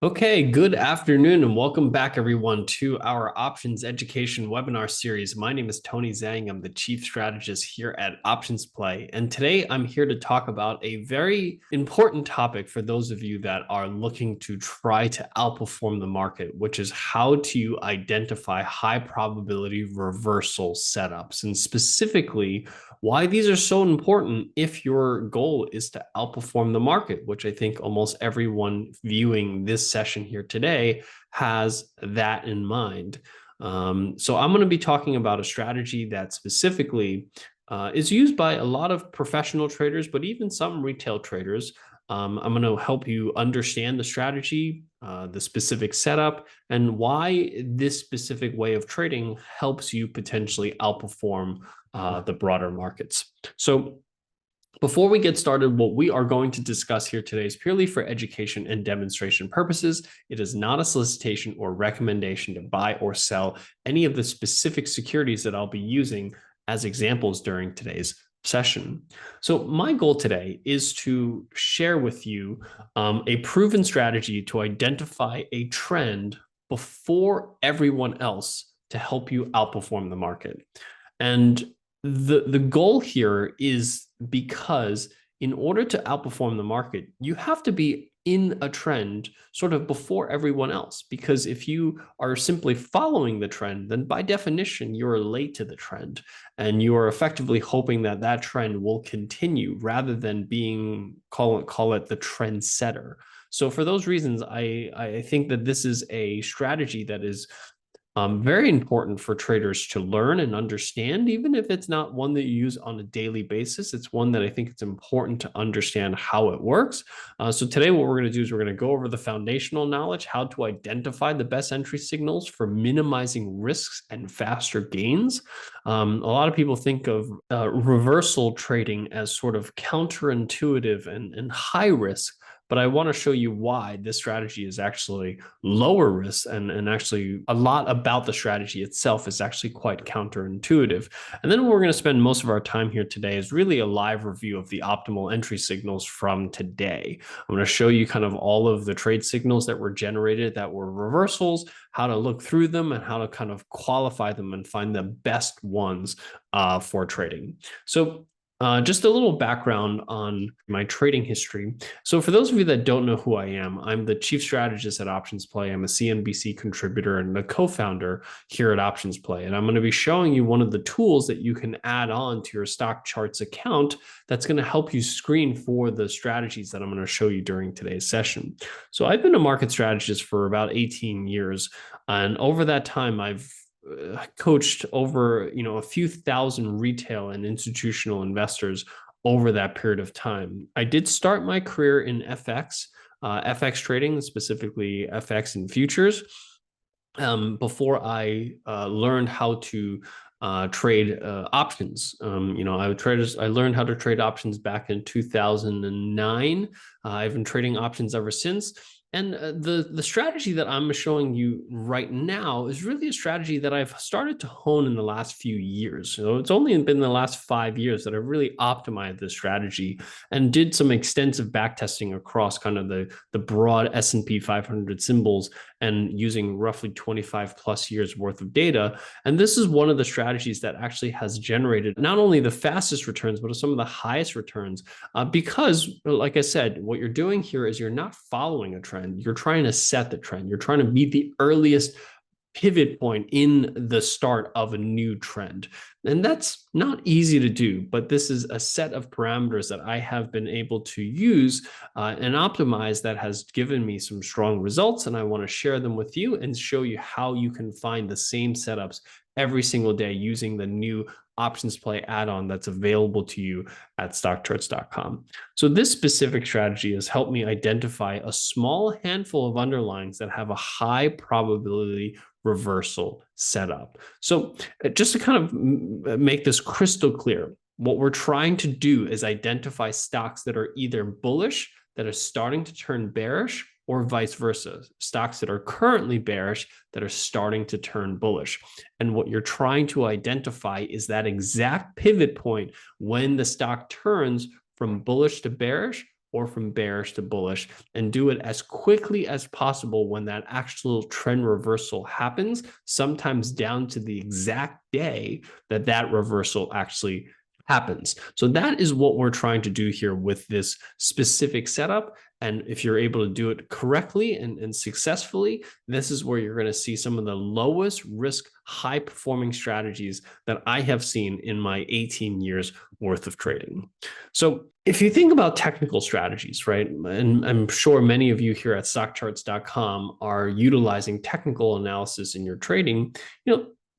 Okay, good afternoon and welcome back everyone to our options education webinar series. My name is Tony Zhang. I'm the chief strategist here at OptionsPlay. And today I'm here to talk about a very important topic for those of you that are looking to try to outperform the market, which is how to identify high probability reversal setups, and specifically why these are so important if your goal is to outperform the market, which I think almost everyone viewing this session here today has that in mind. So I'm going to be talking about a strategy that specifically is used by a lot of professional traders, but even some retail traders. I'm going to help you understand the strategy, the specific setup, and why this specific way of trading helps you potentially outperform the broader markets. So before we get started, what we are going to discuss here today is purely for education and demonstration purposes. It is not a solicitation or recommendation to buy or sell any of the specific securities that I'll be using as examples during today's session. So my goal today is to share with you a proven strategy to identify a trend before everyone else to help you outperform the market. And the goal here is because in order to outperform the market, you have to be in a trend sort of before everyone else. Because if you are simply following the trend, then by definition, you're late to the trend. And you are effectively hoping that that trend will continue rather than being, call it the trend setter. So for those reasons, I think that this is a strategy that is very important for traders to learn and understand, even if it's not one that you use on a daily basis. It's one that I think it's important to understand how it works. So today what we're going to do is we're going to go over the foundational knowledge, how to identify the best entry signals for minimizing risks and faster gains. A lot of people think of reversal trading as sort of counterintuitive and high risk. But I want to show you why this strategy is actually lower risk, and actually a lot about the strategy itself is actually quite counterintuitive. And then what we're going to spend most of our time here today is really a live review of the optimal entry signals from today. I'm going to show you kind of all of the trade signals that were generated that were reversals, how to look through them, and how to kind of qualify them and find the best ones for trading. So just a little background on my trading history. So for those of you that don't know who I am, I'm the chief strategist at OptionsPlay. I'm a CNBC contributor and a co-founder here at OptionsPlay. And I'm going to be showing you one of the tools that you can add on to your StockCharts account that's going to help you screen for the strategies that I'm going to show you during today's session. So I've been a market strategist for about 18 years. And over that time, I've coached over a few thousand retail and institutional investors over that period of time. I did start my career in FX trading, specifically FX and futures, before I learned how to trade options. I learned how to trade options back in 2009. I've been trading options ever since. And the strategy that I'm showing you right now is really a strategy that I've started to hone in the last few years. So it's only been the last 5 years that I've really optimized this strategy and did some extensive backtesting across kind of the broad S&P 500 symbols and using roughly 25 plus years worth of data. And this is one of the strategies that actually has generated not only the fastest returns, but some of the highest returns because, like I said, what you're doing here is you're not following a trend. You're trying to set the trend. You're trying to meet the earliest pivot point in the start of a new trend. And that's not easy to do, but this is a set of parameters that I have been able to use and optimize that has given me some strong results. And I want to share them with you and show you how you can find the same setups every single day using the new OptionsPlay add-on that's available to you at StockCharts.com. So this specific strategy has helped me identify a small handful of underlyings that have a high probability reversal setup. So just to kind of make this crystal clear, what we're trying to do is identify stocks that are either bullish, that are starting to turn bearish, or vice versa, stocks that are currently bearish that are starting to turn bullish. And what you're trying to identify is that exact pivot point when the stock turns from bullish to bearish or from bearish to bullish, and do it as quickly as possible when that actual trend reversal happens, sometimes down to the exact day that that reversal actually happens. So that is what we're trying to do here with this specific setup. And if you're able to do it correctly and successfully, this is where you're going to see some of the lowest risk, high performing strategies that I have seen in my 18 years worth of trading. So if you think about technical strategies, right, and I'm sure many of you here at StockCharts.com are utilizing technical analysis in your trading,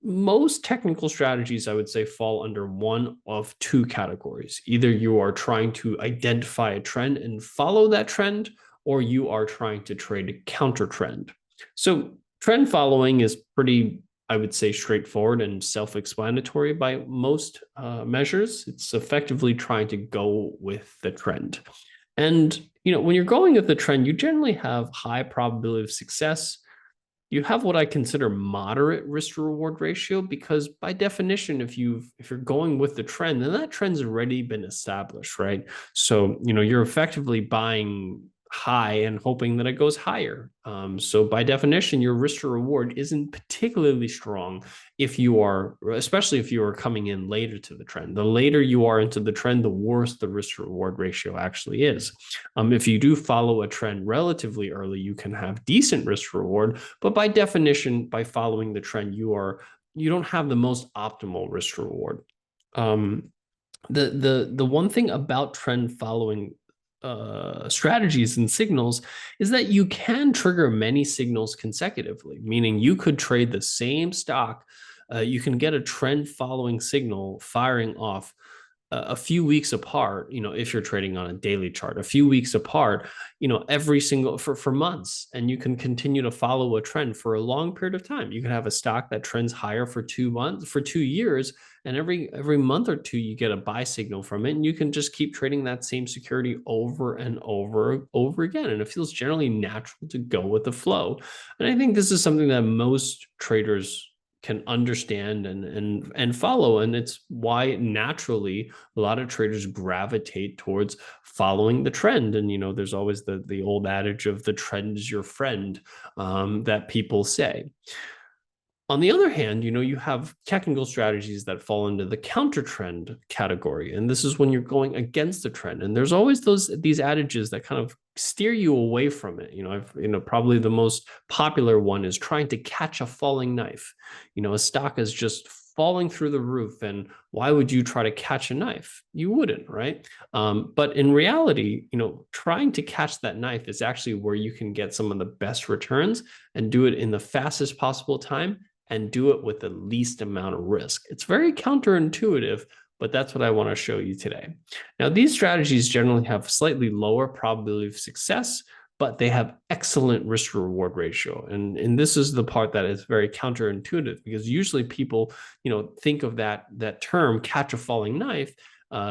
most technical strategies, I would say, fall under one of two categories. Either you are trying to identify a trend and follow that trend, or you are trying to trade a counter trend. So trend following is pretty, I would say, straightforward and self-explanatory by most measures. It's effectively trying to go with the trend. And, when you're going with the trend, you generally have high probability of success. You have what I consider moderate risk to reward ratio, because by definition, if you're going with the trend, then that trend's already been established, right? So, you're effectively buying high and hoping that it goes higher. So by definition, your risk to reward isn't particularly strong especially if you are coming in later to the trend. The later you are into the trend, the worse the risk to reward ratio actually is. If you do follow a trend relatively early, you can have decent risk to reward, but by definition, by following the trend, you don't have the most optimal risk to reward. The one thing about trend following strategies and signals is that you can trigger many signals consecutively, meaning you could trade the same stock. You can get a trend following signal firing off a few weeks apart, if you're trading on a daily chart, a few weeks apart, every single for months, and you can continue to follow a trend for a long period of time. You can have a stock that trends higher for 2 months, for 2 years, and every month or two you get a buy signal from it, and you can just keep trading that same security over and over again, and it feels generally natural to go with the flow. And I think this is something that most traders can understand and follow, and it's why naturally a lot of traders gravitate towards following the trend. And there's always the old adage of the trend is your friend, that people say. On the other hand, you have technical strategies that fall into the counter trend category. And this is when you're going against the trend. And there's always these adages that kind of steer you away from it. Probably the most popular one is trying to catch a falling knife. A stock is just falling through the roof, and why would you try to catch a knife? You wouldn't, right? But in reality, trying to catch that knife is actually where you can get some of the best returns and do it in the fastest possible time, and do it with the least amount of risk. It's very counterintuitive, but that's what I want to show you today. Now, these strategies generally have slightly lower probability of success, but they have excellent risk to reward ratio. And this is the part that is very counterintuitive, because usually people, think of that term, catch a falling knife,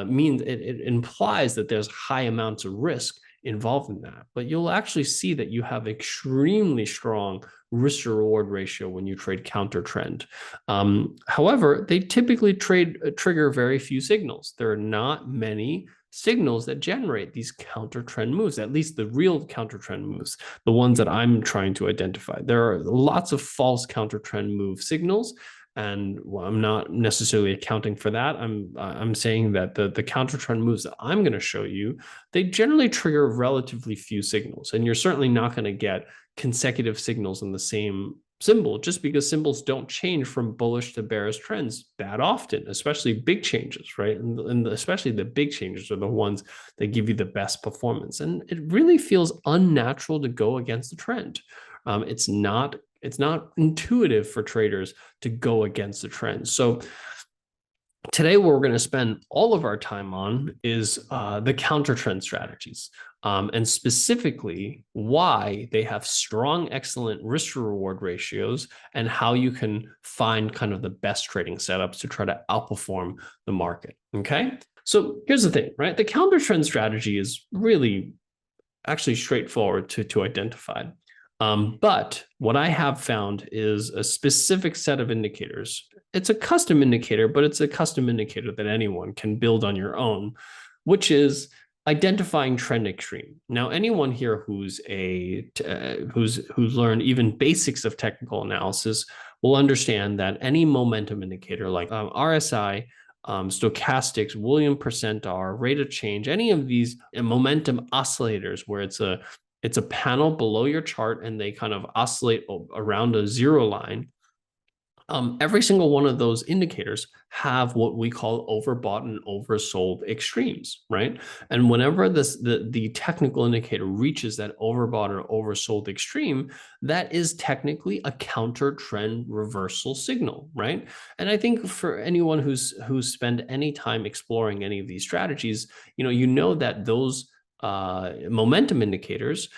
means it implies that there's high amounts of risk involved in that. But you'll actually see that you have extremely strong risk to reward ratio when you trade counter trend. However, they typically trigger very few signals. There are not many signals that generate these counter trend moves, at least the real counter trend moves, the ones that I'm trying to identify. There are lots of false counter trend move signals, and I'm not necessarily accounting for that. I'm saying that the counter trend moves that I'm going to show you, they generally trigger relatively few signals, and you're certainly not going to get consecutive signals in the same symbol, just because symbols don't change from bullish to bearish trends that often, especially big changes, right? And especially the big changes are the ones that give you the best performance. And it really feels unnatural to go against the trend. It's not intuitive for traders to go against the trend. So today, what we're going to spend all of our time on is the counter trend strategies, and specifically why they have strong, excellent risk to reward ratios, and how you can find kind of the best trading setups to try to outperform the market. Okay, so here's the thing, right? The counter trend strategy is really actually straightforward to identify. But what I have found is a specific set of indicators. It's a custom indicator, but it's a custom indicator that anyone can build on your own, which is identifying trend extreme. Now, anyone here who's learned even basics of technical analysis will understand that any momentum indicator like RSI, stochastics, Williams percent R, rate of change, any of these momentum oscillators where it's a panel below your chart and they kind of oscillate around a zero line. Every single one of those indicators have what we call overbought and oversold extremes, right? And whenever the technical indicator reaches that overbought or oversold extreme, that is technically a counter trend reversal signal, right? And I think for anyone who's spent any time exploring any of these strategies, you know that those momentum indicators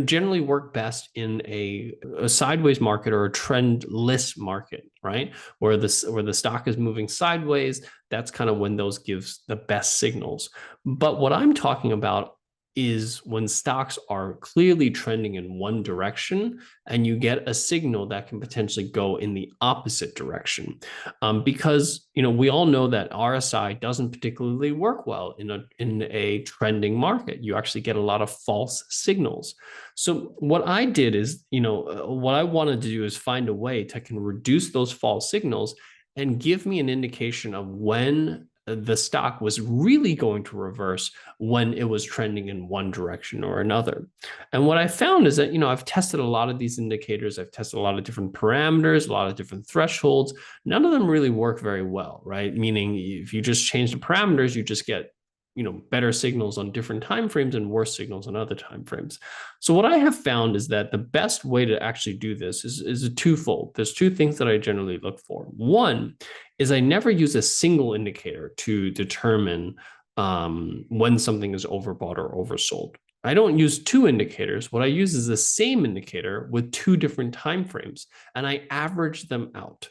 generally work best in a sideways market or a trendless market, right? Where the stock is moving sideways, that's kind of when those gives the best signals. But what I'm talking about is when stocks are clearly trending in one direction and you get a signal that can potentially go in the opposite direction. Because we all know that RSI doesn't particularly work well in a trending market. You actually get a lot of false signals. So what I did is, what I wanted to do is find a way to can reduce those false signals and give me an indication of when the stock was really going to reverse when it was trending in one direction or another. And what I found is that, I've tested a lot of these indicators. I've tested a lot of different parameters, a lot of different thresholds. None of them really work very well, right? Meaning if you just change the parameters, you just get better signals on different time frames and worse signals on other time frames. So what I have found is that the best way to actually do this is a twofold. There's two things that I generally look for. One is I never use a single indicator to determine when something is overbought or oversold. I don't use two indicators. What I use is the same indicator with two different time frames, and I average them out.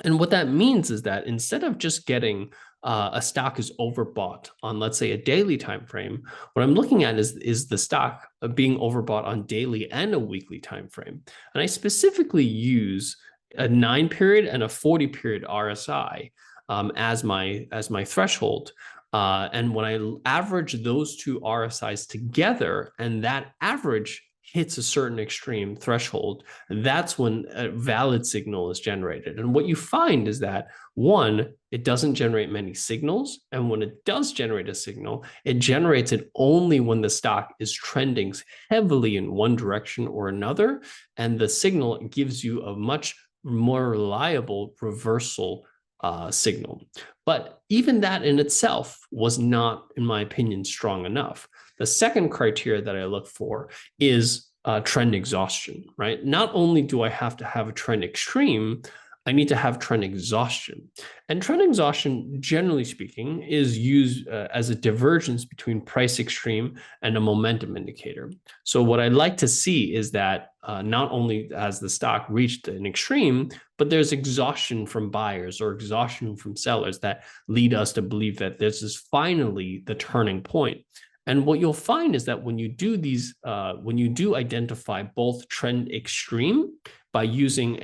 And what that means is that instead of just getting a stock is overbought on, let's say, a daily time frame, what I'm looking at is the stock being overbought on daily and a weekly time frame. And I specifically use a 9-period and a 40-period RSI as my threshold. And when I average those two RSIs together, and that average hits a certain extreme threshold, that's when a valid signal is generated. And what you find is that, one, it doesn't generate many signals. And when it does generate a signal, it generates it only when the stock is trending heavily in one direction or another. And the signal gives you a much more reliable reversal signal. But even that in itself was not, in my opinion, strong enough. The second criteria that I look for is trend exhaustion, right? Not only do I have to have a trend extreme, I need to have trend exhaustion. And trend exhaustion, generally speaking, is used as a divergence between price extreme and a momentum indicator. So what I'd like to see is that not only has the stock reached an extreme, but there's exhaustion from buyers or exhaustion from sellers that lead us to believe that this is finally the turning point. And what you'll find is that when you do these, when you do identify both trend extreme by using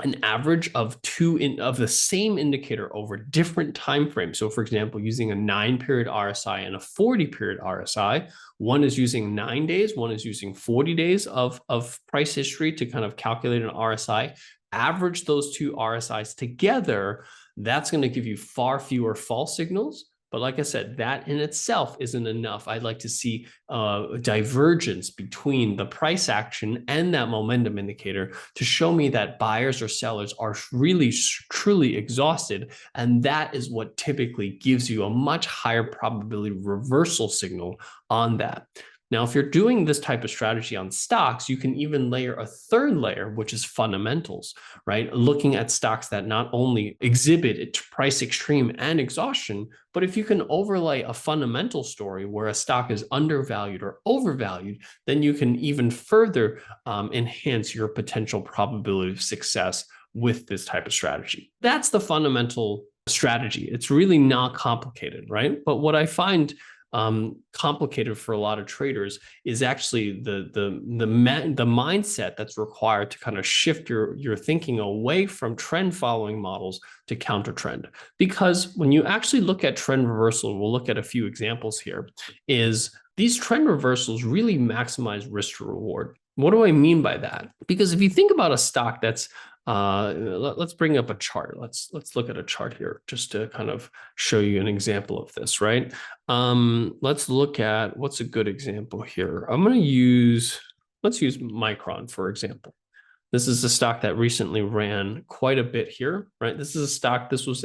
an average of the same indicator over different time frames. So for example, using a 9-period RSI and a 40-period RSI, one is using 9 days, one is using 40 days of price history to kind of calculate an RSI, average those two RSIs together, that's going to give you far fewer false signals. But like I said, that in itself isn't enough. I'd like to see a divergence between the price action and that momentum indicator to show me that buyers or sellers are really, truly exhausted. And that is what typically gives you a much higher probability reversal signal on that. Now, if you're doing this type of strategy on stocks, you can even layer a third layer, which is fundamentals, right? Looking at stocks that not only exhibit price extreme and exhaustion, but if you can overlay a fundamental story where a stock is undervalued or overvalued, then you can even further enhance your potential probability of success with this type of strategy. That's the fundamental strategy. It's really not complicated, right? But what I find complicated for a lot of traders is actually the mindset that's required to kind of shift your thinking away from trend following models to counter trend. Because when you actually look at trend reversal, we'll look at a few examples here, is these trend reversals really maximize risk to reward. What do I mean by that? Because if you think about a stock that's let's bring up a chart. Let's look at a chart here just to kind of show you an example of this, right? Let's look at what's a good example here. Let's use Micron, for example. This is a stock that recently ran quite a bit here, right? This is a stock, this was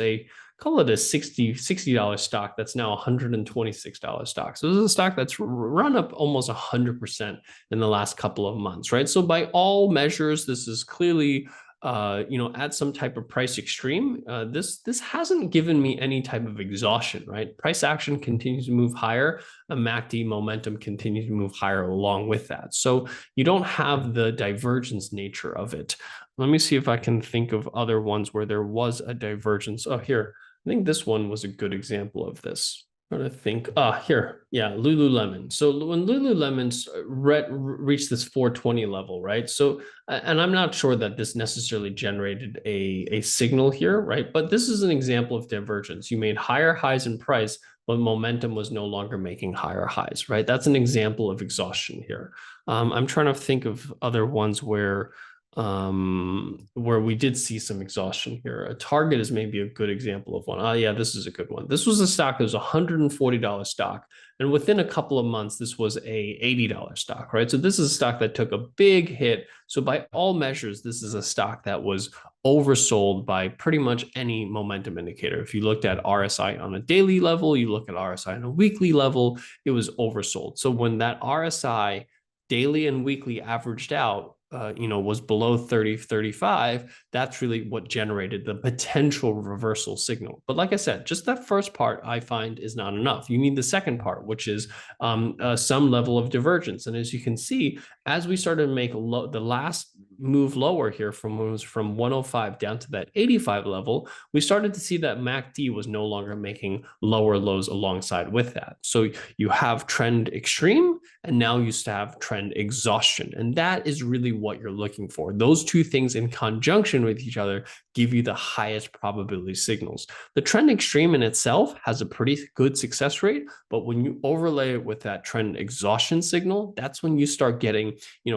call it a $60 stock that's now $126 stock. So this is a stock that's run up almost 100% in the last couple of months, right? So by all measures, this is clearly at some type of price extreme. This hasn't given me any type of exhaustion, right? Price action continues to move higher. A MACD momentum continues to move higher along with that. So you don't have the divergence nature of it. Let me see if I can think of other ones where there was a divergence. Oh, here. I think this one was a good example of this. I'm trying to think. Here. Yeah, Lululemon. So when Lululemon reached this 420 level, right? So, and I'm not sure that this necessarily generated a signal here, right? But this is an example of divergence. You made higher highs in price, but momentum was no longer making higher highs, right? That's an example of exhaustion here. I'm trying to think of other ones where we did see some exhaustion here. A Target is maybe a good example of one. Oh yeah, this is a good one. This was a stock that was a $140 stock. And within a couple of months, this was a $80 stock, right? So this is a stock that took a big hit. So by all measures, this is a stock that was oversold by pretty much any momentum indicator. If you looked at RSI on a daily level, you look at RSI on a weekly level, it was oversold. So when that RSI daily and weekly averaged out, was below 30, 35, that's really what generated the potential reversal signal. But like I said, just that first part I find is not enough. You need the second part, which is some level of divergence. And as you can see, as we started to make the last move lower here from 105 down to that 85 level, we started to see that MACD was no longer making lower lows alongside with that. So you have trend extreme, and now you have trend exhaustion. And that is really what you're looking for. Those two things in conjunction with each other give you the highest probability signals. The trend extreme in itself has a pretty good success rate, but when you overlay it with that trend exhaustion signal, that's when you start getting,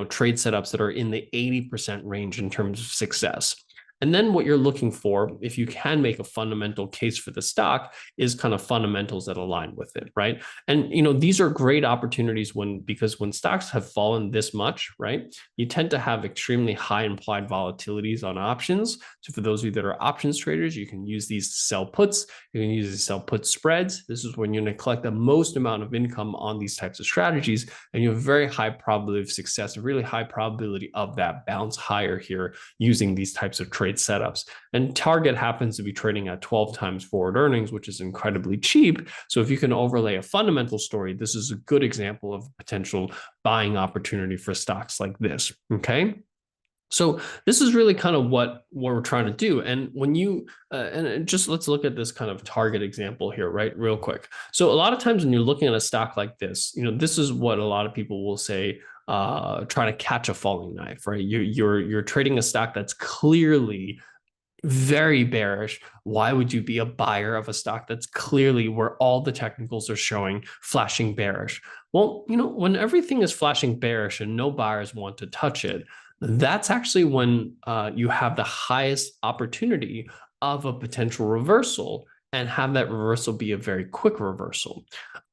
trade setups that are in the 80% range in terms of success. And then what you're looking for, if you can make a fundamental case for the stock, is kind of fundamentals that align with it, right? And these are great opportunities because when stocks have fallen this much, right, you tend to have extremely high implied volatilities on options. So for those of you that are options traders, you can use these to sell puts. You can use these to sell put spreads. This is when you're going to collect the most amount of income on these types of strategies, and you have a very high probability of success, a really high probability of that bounce higher here using these types of trade setups. And Target happens to be trading at 12 times forward earnings, which is incredibly cheap. So if you can overlay a fundamental story, this is a good example of potential buying opportunity for stocks like this. Okay. So this is really kind of what we're trying to do. And when you, and just let's look at this kind of Target example here, right? Real quick. So a lot of times when you're looking at a stock like this, this is what a lot of people will say, try to catch a falling knife, right? You're trading a stock that's clearly very bearish. Why would you be a buyer of a stock that's clearly, where all the technicals are showing, flashing bearish? Well, when everything is flashing bearish and no buyers want to touch it, that's actually when you have the highest opportunity of a potential reversal, and have that reversal be a very quick reversal.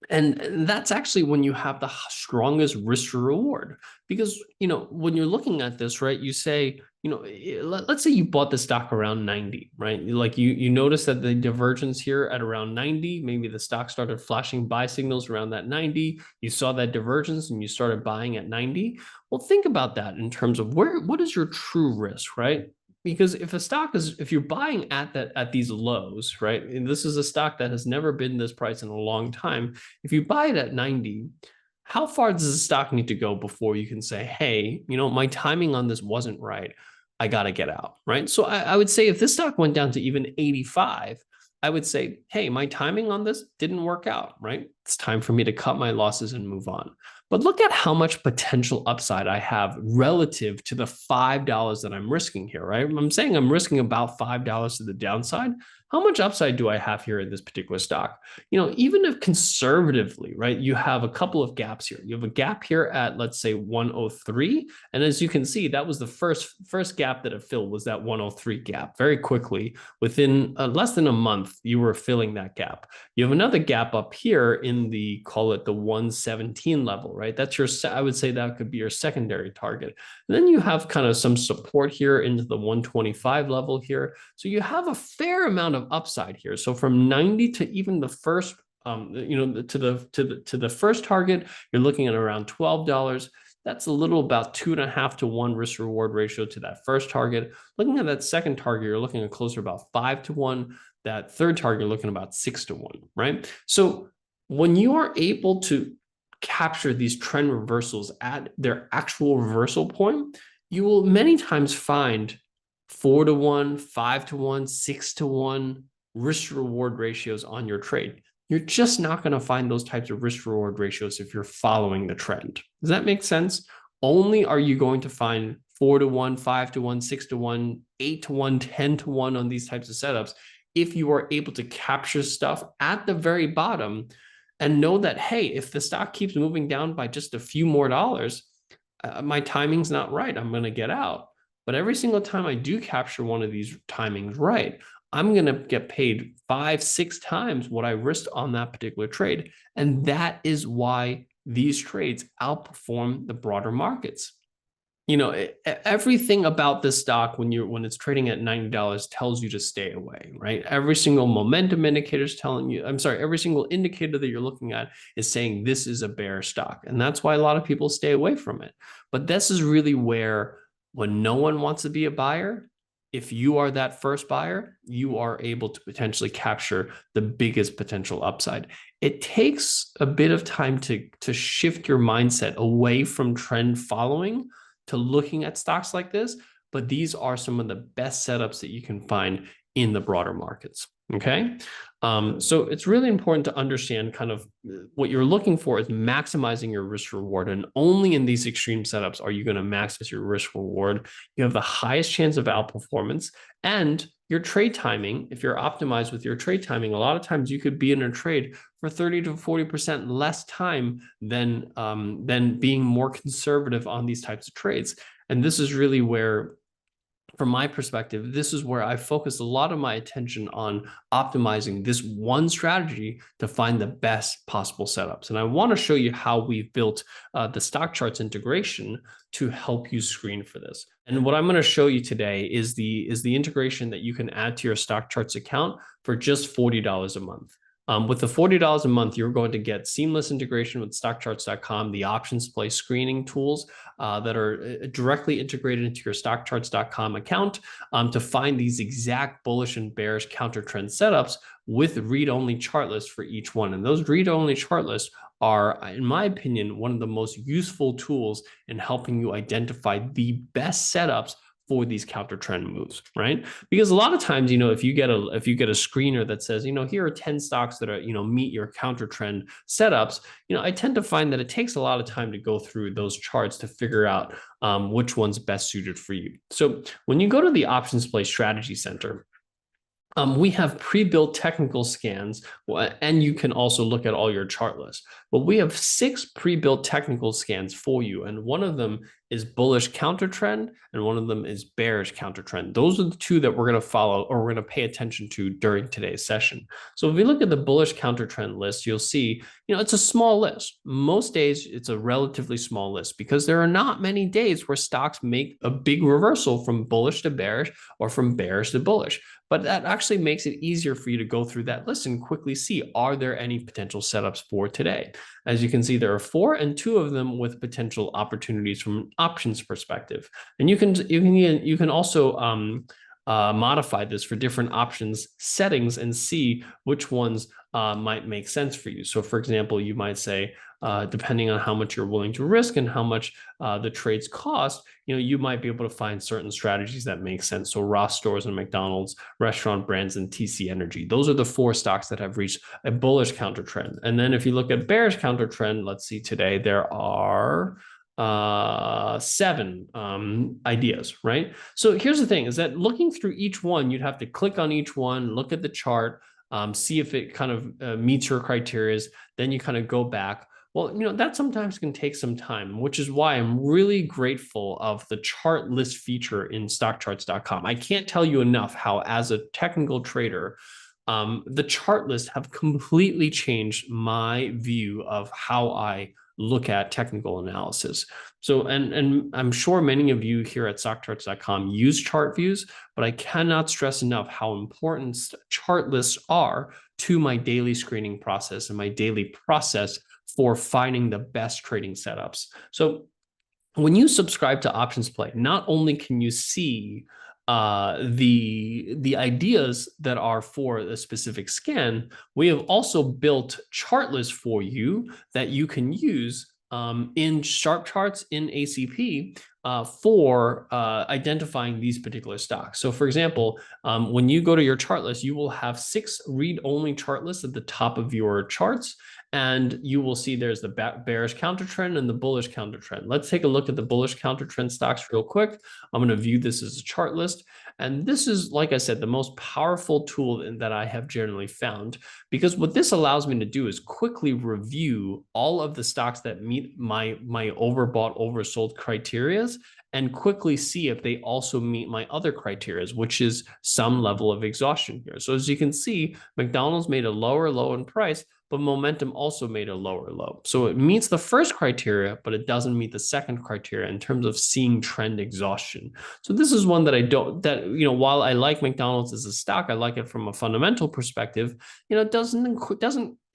And that's actually when you have the strongest risk to reward. Because, when you're looking at this, right, you say, let's say you bought the stock around 90, right? Like you notice that the divergence here at around 90, maybe the stock started flashing buy signals around that 90. You saw that divergence and you started buying at 90. Well, think about that in terms of what is your true risk, right? Because if you're buying at these lows, right, and this is a stock that has never been this price in a long time, if you buy it at 90, how far does the stock need to go before you can say, hey, my timing on this wasn't right, I got to get out, right? So I would say if this stock went down to even 85, I would say, hey, my timing on this didn't work out, right? It's time for me to cut my losses and move on. But look at how much potential upside I have relative to the $5 that I'm risking here, right? I'm saying I'm risking about $5 to the downside. How much upside do I have here in this particular stock? Even if conservatively, right, you have a couple of gaps here. You have a gap here at, let's say, 103. And as you can see, that was the first gap that it filled, was that 103 gap. Very quickly, within less than a month, you were filling that gap. You have another gap up here in the, call it the 117 level, right? That's your, I would say that could be your secondary target. And then you have kind of some support here into the 125 level here. So you have a fair amount of upside here. So from 90 to even the first, to the first target, you're looking at around $12. That's a little about 2.5 to 1 risk reward ratio to that first target. Looking at that second target, you're looking at closer about 5 to 1. That third target, you're looking about 6 to 1, right? So when you are able to capture these trend reversals at their actual reversal point, you will many times find 4 to 1, 5 to 1, 6 to 1 risk reward ratios on your trade. You're just not going to find those types of risk reward ratios if you're following the trend. Does that make sense? Only are you going to find 4 to 1, 5 to 1, 6 to 1, 8 to 1, 10 to 1 on these types of setups if you are able to capture stuff at the very bottom and know that, hey, if the stock keeps moving down by just a few more dollars, my timing's not right. I'm going to get out. But every single time I do capture one of these timings right, I'm going to get paid 5, 6 times what I risked on that particular trade. And that is why these trades outperform the broader markets. Everything about this stock when it's trading at $90 tells you to stay away, right? Every single momentum indicator is telling you, every single indicator that you're looking at is saying this is a bear stock. And that's why a lot of people stay away from it. But this is really where, when no one wants to be a buyer, if you are that first buyer, you are able to potentially capture the biggest potential upside. It takes a bit of time to shift your mindset away from trend following to looking at stocks like this, but these are some of the best setups that you can find in the broader markets. Okay. So it's really important to understand kind of what you're looking for is maximizing your risk reward. And only in these extreme setups are you going to maximize your risk reward. You have the highest chance of outperformance, and your trade timing. If you're optimized with your trade timing, a lot of times you could be in a trade for 30 to 40% less time than being more conservative on these types of trades. And this is really where, from my perspective, this is where I focus a lot of my attention on optimizing this one strategy to find the best possible setups. And I want to show you how we've built the StockCharts integration to help you screen for this. And what I'm going to show you today is the integration that you can add to your StockCharts account for just $40 a month. With the $40 a month, you're going to get seamless integration with StockCharts.com, the OptionsPlay screening tools that are directly integrated into your StockCharts.com account to find these exact bullish and bearish counter trend setups with read-only chart lists for each one. And those read-only chart lists are, in my opinion, one of the most useful tools in helping you identify the best setups for these counter trend moves, right? Because a lot of times, if you get a screener that says, here are 10 stocks that are, meet your counter trend setups, I tend to find that it takes a lot of time to go through those charts to figure out which one's best suited for you. So when you go to the OptionsPlay Strategy Center, we have pre-built technical scans, and you can also look at all your chart lists. But we have 6 pre-built technical scans for you, and one of them is bullish counter trend, and one of them is bearish counter trend. Those are the two that we're going to follow, or we're going to pay attention to during today's session. So if we look at the bullish counter trend list, you'll see, it's a small list. Most days, it's a relatively small list because there are not many days where stocks make a big reversal from bullish to bearish or from bearish to bullish. But that actually makes it easier for you to go through that list and quickly see, are there any potential setups for today? As you can see, there are 4, and 2 of them with potential opportunities from an options perspective. And you can also modify this for different options settings and see which ones might make sense for you. So for example, you might say, depending on how much you're willing to risk and how much the trades cost, you might be able to find certain strategies that make sense. So Ross Stores and McDonald's, Restaurant Brands, and TC Energy. Those are the 4 stocks that have reached a bullish counter trend. And then if you look at bearish counter trend, let's see, today there are 7 ideas, right? So here's the thing, is that looking through each one, you'd have to click on each one, look at the chart, see if it kind of meets your criteria. Then you kind of go back. Well, that sometimes can take some time, which is why I'm really grateful of the chart list feature in StockCharts.com. I can't tell you enough how, as a technical trader, the chart list have completely changed my view of how I look at technical analysis. So, and I'm sure many of you here at StockCharts.com use chart views, but I cannot stress enough how important chart lists are to my daily screening process and my daily process for finding the best trading setups. So when you subscribe to OptionsPlay, not only can you see the ideas that are for a specific scan, we have also built chart lists for you that you can use in Sharp Charts in ACP for identifying these particular stocks. So for example, when you go to your chart list, you will have 6 read-only chart lists at the top of your charts. And you will see there's the bearish counter trend and the bullish counter trend. Let's take a look at the bullish counter trend stocks real quick. I'm going to view this as a chart list. And this is, like I said, the most powerful tool that I have generally found, because what this allows me to do is quickly review all of the stocks that meet my overbought, oversold criterias, and quickly see if they also meet my other criteria, which is some level of exhaustion here. So as you can see, McDonald's made a lower low in price, but momentum also made a lower low. So it meets the first criteria, but it doesn't meet the second criteria in terms of seeing trend exhaustion. So this is one that while I like McDonald's as a stock, I like it from a fundamental perspective,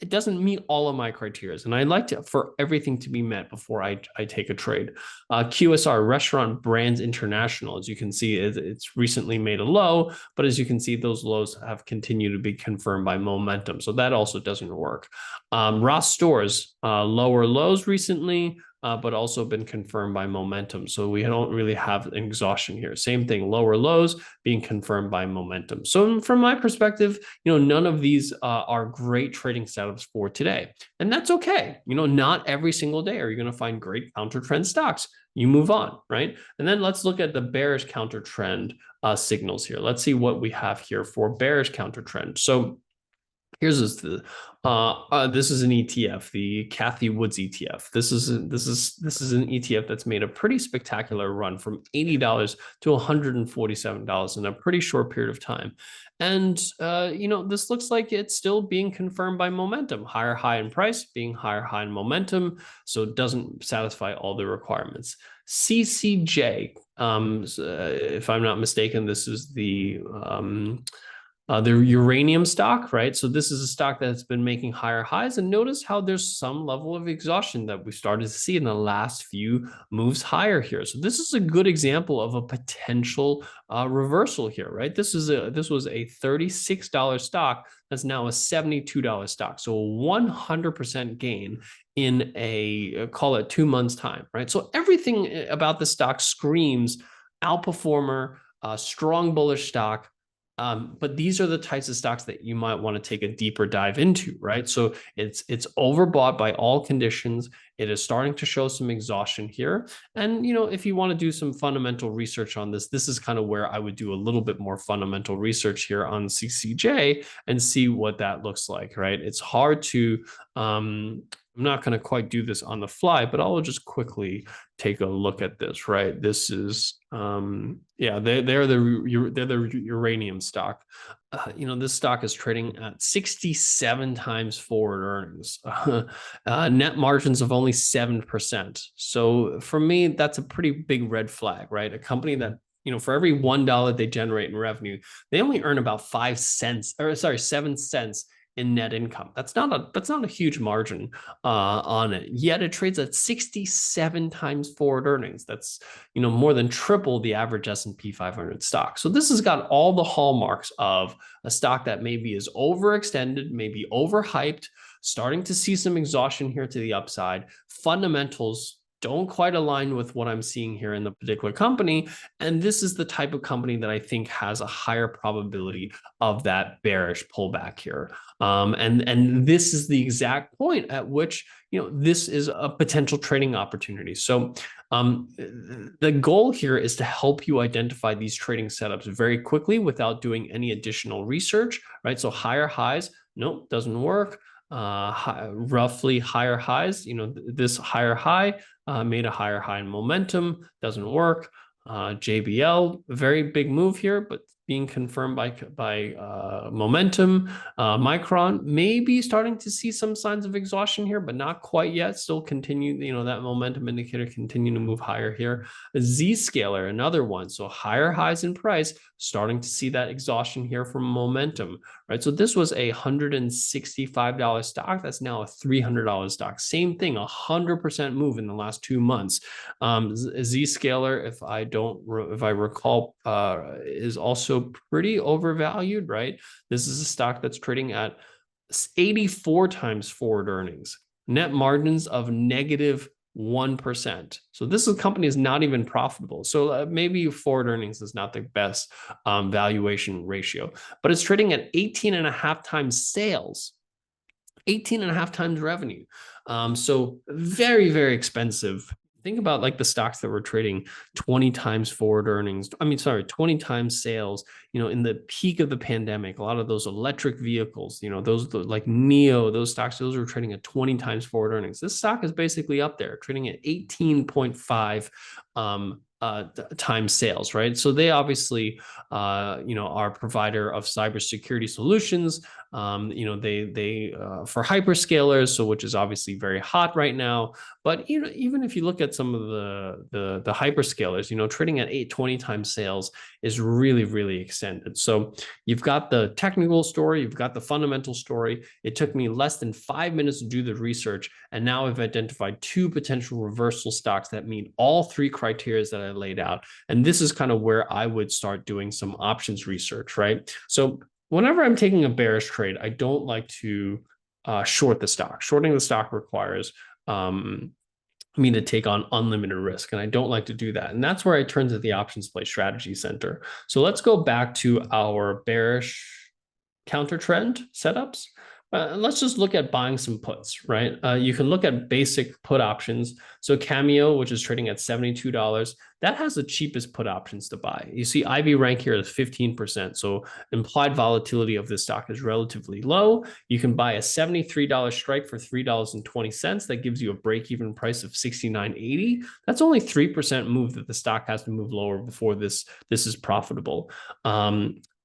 it doesn't meet all of my criteria. And I like for everything to be met before I take a trade. QSR, Restaurant Brands International, as you can see, it's recently made a low, but as you can see, those lows have continued to be confirmed by momentum. So that also doesn't work. Ross Stores, lower lows recently, but also been confirmed by momentum. So we don't really have an exhaustion here. Same thing, lower lows being confirmed by momentum. So from my perspective, none of these are great trading setups for today. And that's okay. Not every single day are you going to find great counter trend stocks. You move on, right? And then let's look at the bearish counter trend signals here. Let's see what we have here for bearish counter trend. So here's this is an ETF, the Cathie Woods ETF. This is an ETF that's made a pretty spectacular run from $80 to $147 in a pretty short period of time. And this looks like it's still being confirmed by momentum, higher high in price, being higher high in momentum. So it doesn't satisfy all the requirements. CCJ, if I'm not mistaken, this is the uranium stock, right? So this is a stock that's been making higher highs, and notice how there's some level of exhaustion that we started to see in the last few moves higher here. So this is a good example of a potential reversal here, right? This was a $36 stock that's now a $72 stock. So a 100% gain in call it 2 months time, right? So everything about the stock screams outperformer, strong bullish stock. But these are the types of stocks that you might want to take a deeper dive into, right? So it's overbought by all conditions. It is starting to show some exhaustion here. And, if you want to do some fundamental research on this, this is kind of where I would do a little bit more fundamental research here on CCJ and see what that looks like, right? It's hard to, I'm not going to quite do this on the fly, but I'll just quickly take a look at this, right? This is, they're the uranium stock. This stock is trading at 67 times forward earnings, net margins of only 7%. So for me, that's a pretty big red flag, right? A company that, for every $1 they generate in revenue, they only earn about 7 cents in net income. That's not a huge margin on it. Yet it trades at 67 times forward earnings. That's, you know, more than triple the average S&P 500 stock. So this has got all the hallmarks of a stock that maybe is overextended, maybe overhyped, starting to see some exhaustion here to the upside. Fundamentals don't quite align with what I'm seeing here in the particular company. And this is the type of company that I think has a higher probability of that bearish pullback here. And this is the exact point at which, you know, this is a potential trading opportunity. So the goal here is to help you identify these trading setups very quickly without doing any additional research, right? So higher highs, nope, doesn't work. Roughly higher highs, you know, this higher high made a higher high in momentum, doesn't work. JBL, very big move here, but being confirmed by momentum. Micron may be starting to see some signs of exhaustion here, but not quite yet. Still continue, you know, that momentum indicator continue to move higher here. Zscaler, another one. So higher highs in price, starting to see that exhaustion here from momentum, right? So this was a $165 stock. That's now a $300 stock. Same thing, 100% move in the last 2 months. Zscaler, if I recall, is also pretty overvalued, right? This is a stock that's trading at 84 times forward earnings, net margins of -1%. So this company is not even profitable. So maybe forward earnings is not the best valuation ratio, but it's trading at 18.5 times sales, 18.5 times revenue. So very, very expensive. Think about like the stocks that were trading 20 times forward earnings. 20 times sales, you know, in the peak of the pandemic, a lot of those electric vehicles, you know, those like NEO, those stocks, those were trading at 20 times forward earnings. This stock is basically up there, trading at 18.5 times sales, right? So they obviously, you know, are a provider of cybersecurity solutions. You know, they for hyperscalers, so which is obviously very hot right now. But you know, even if you look at some of the hyperscalers, you know, trading at 20 times sales is really, really extended. So you've got the technical story, you've got the fundamental story. It took me less than 5 minutes to do the research, and now I've identified 2 potential reversal stocks that meet all 3 criteria that I laid out. And this is kind of where I would start doing some options research, right? So whenever I'm taking a bearish trade, I don't like to short the stock. Shorting the stock requires me to take on unlimited risk, and I don't like to do that. And that's where I turn to the OptionsPlay Strategy Center. So let's go back to our bearish counter trend setups. Let's just look at buying some puts, right? You can look at basic put options. So Cameo, which is trading at $72, that has the cheapest put options to buy. You see IB rank here is 15%. So implied volatility of this stock is relatively low. You can buy a $73 strike for $3.20. That gives you a break-even price of $69.80. That's only 3% move that the stock has to move lower before this is profitable.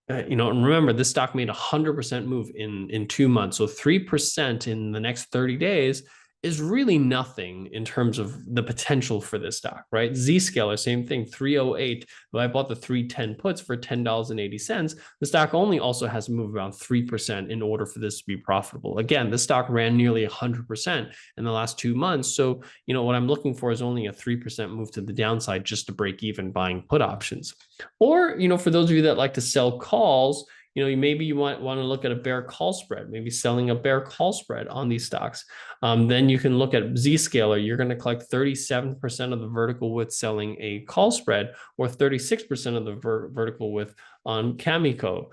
You know, and remember, this stock made 100% move in 2 months. So 3% in the next 30 days is really nothing in terms of the potential for this stock, right? Zscaler, same thing, 308. But I bought the 310 puts for $10.80. The stock only also has to move around 3% in order for this to be profitable. Again, the stock ran nearly 100% in the last 2 months. So, you know, what I'm looking for is only a 3% move to the downside just to break even buying put options. Or, you know, for those of you that like to sell calls, you know, maybe you want to look at a bear call spread, maybe selling a bear call spread on these stocks. Then you can look at Zscaler. You're going to collect 37% of the vertical width selling a call spread, or 36% of the vertical width on Cameco.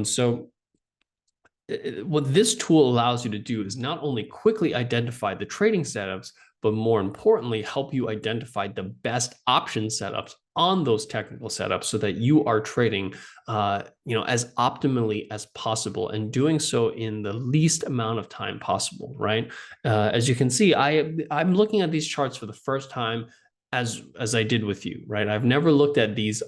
So what this tool allows you to do is not only quickly identify the trading setups, but more importantly, help you identify the best option setups on those technical setups so that you are trading, you know, as optimally as possible, and doing so in the least amount of time possible, right? As you can see, I'm looking at these charts for the first time as I did with you, right? I've never looked at these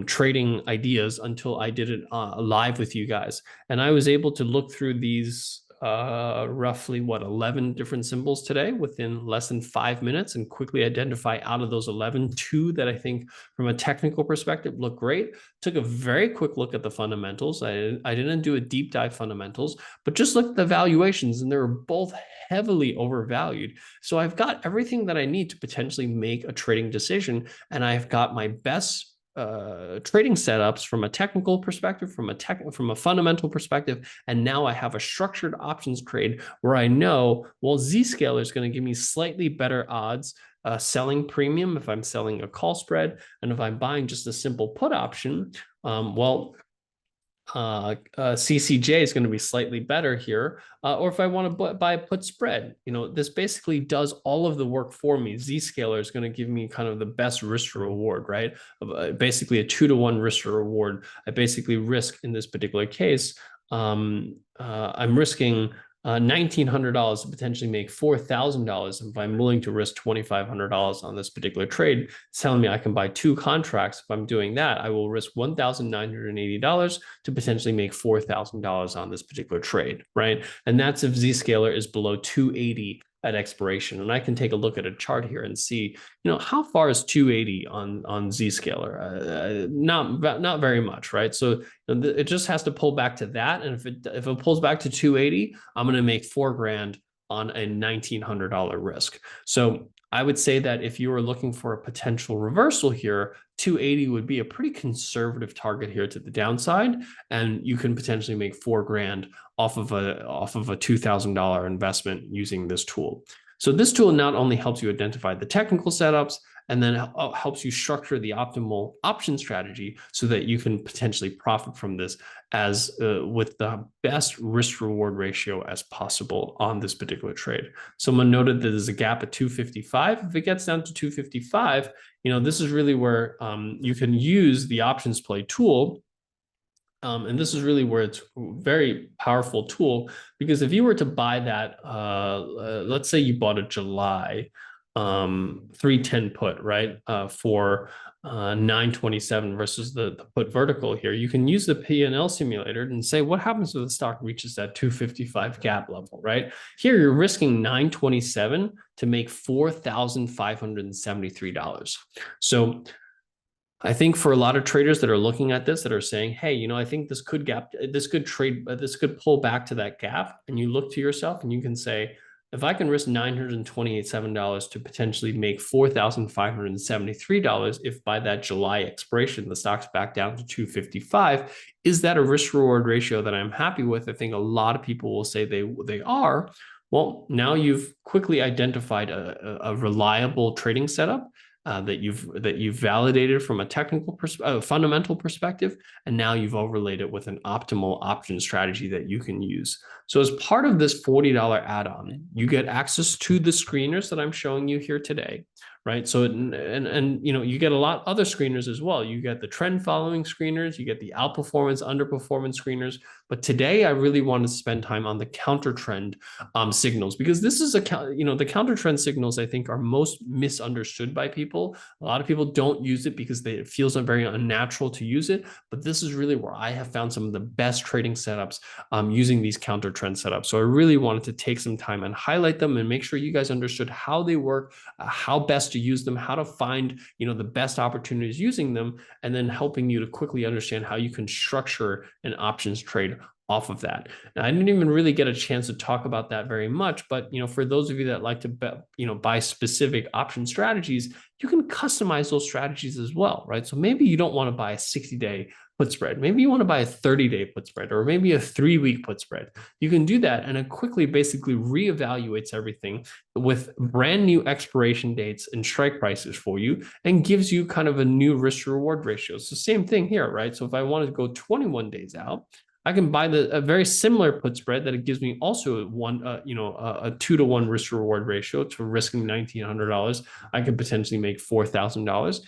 trading ideas until I did it live with you guys. And I was able to look through these roughly what, 11 different symbols today within less than 5 minutes, and quickly identify out of those 11, two that I think from a technical perspective look great. Took a very quick look at the fundamentals. I didn't do a deep dive fundamentals, but just look at the valuations, and they were both heavily overvalued. So I've got everything that I need to potentially make a trading decision, and I've got my best trading setups from a technical perspective, from a fundamental perspective, and now I have a structured options trade where I know, well, Zscaler is going to give me slightly better odds selling premium if I'm selling a call spread, and if I'm buying just a simple put option, CCJ is going to be slightly better here, or if I want to buy a put spread, this basically does all of the work for me. Zscaler is going to give me kind of the best risk to reward, right? Basically a 2-to-1 risk to reward. I basically risk in this particular case, I'm risking $1,900 to potentially make $4,000. If I'm willing to risk $2,500 on this particular trade, it's telling me I can buy 2 contracts. If I'm doing that, I will risk $1,980 to potentially make $4,000 on this particular trade, right? And that's if Zscaler is below 280 at expiration. And I can take a look at a chart here and see, how far is 280 on Zscaler? Not very much, right? So it just has to pull back to that. And if it pulls back to 280, I'm going to make $4,000 on a $1,900 risk. So I would say that if you were looking for a potential reversal here, 280 would be a pretty conservative target here to the downside, and you can potentially make $4,000 off of a $2,000 investment using this tool. So this tool not only helps you identify the technical setups, and then helps you structure the optimal option strategy so that you can potentially profit from this as with the best risk reward ratio as possible on this particular trade. Someone noted that there's a gap at 255. If it gets down to 255, this is really where you can use the OptionsPlay tool. And this is really where it's a very powerful tool, because if you were to buy that, let's say you bought a July 310 put, right, for 927 versus the put vertical here, you can use the P&L simulator and say, what happens if the stock reaches that 255 gap level, right? Here, you're risking 927 to make $4,573. So I think for a lot of traders that are looking at this, that are saying, hey, I think this could pull back to that gap. And you look to yourself and you can say, if I can risk $927 to potentially make $4,573, if by that July expiration, the stock's back down to 255, is that a risk reward ratio that I'm happy with? I think a lot of people will say they are. Well, now you've quickly identified a reliable trading setup that you've validated from a technical fundamental perspective, and now you've overlaid it with an optimal option strategy that you can use. So as part of this $40 add-on, you get access to the screeners that I'm showing you here today, right? So you get a lot other screeners as well. You get the trend following screeners, you get the outperformance, underperformance screeners. But today I really wanted to spend time on the counter trend signals, because this is the counter trend signals I think are most misunderstood by people. A lot of people don't use it because it feels very unnatural to use it. But this is really where I have found some of the best trading setups using these counter trend setups. So I really wanted to take some time and highlight them and make sure you guys understood how they work, how best to use them, how to find the best opportunities using them, and then helping you to quickly understand how you can structure an options trade off of that. Now, I didn't even really get a chance to talk about that very much, but for those of you that like to buy specific option strategies, you can customize those strategies as well, right? So maybe you don't want to buy a 60-day put spread. Maybe you want to buy a 30-day put spread, or maybe a 3-week put spread. You can do that, and it quickly basically reevaluates everything with brand new expiration dates and strike prices for you, and gives you kind of a new risk to reward ratio. So same thing here, right? So if I wanted to go 21 days out, I can buy a very similar put spread that it gives me also a 2-to-1 risk to reward ratio to risking $1,900. I could potentially make $4,000.